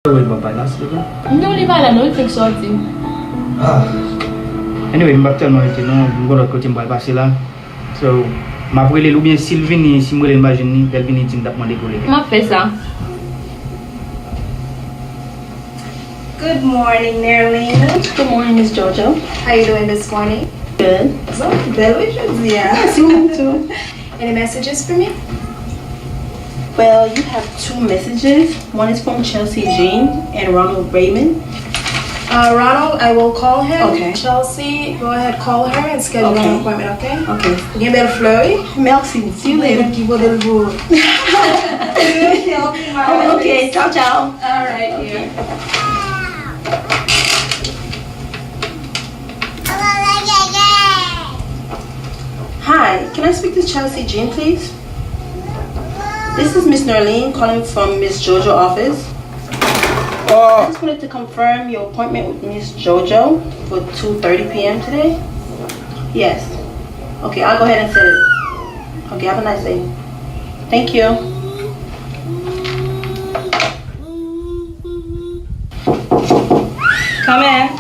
Wait, Baba, last week. No, leave I don't think so. Anyway, je vais me dire non, je vais côté me passer là. So, ma brûlé ou bien Sylvie si moi l'imagine, elle vient dire d'apprendre décoller. Ma fait ça. Good morning, Nerlene. Good morning, Miss Jojo. How you doing this morning? Good. So, Yes, you too. Any messages for me? Well, you have two messages. One is from Chelsea Jean and Ronald Raymond. Ronald, I will call him. Okay. Chelsea, go ahead, call her and schedule Okay. an appointment, okay? Okay. Give me a flurry. Merci. See you later. Keep a little good. Okay, ciao, ciao. All right, dear. Hi, can I speak to Chelsea Jean, please? This is Miss Nerlene calling from Miss Jojo office. I just wanted to confirm your appointment with Miss Jojo for 2:30 p.m. today. Yes. Okay, I'll go ahead and set it. Okay, have a nice day. Thank you. Come in.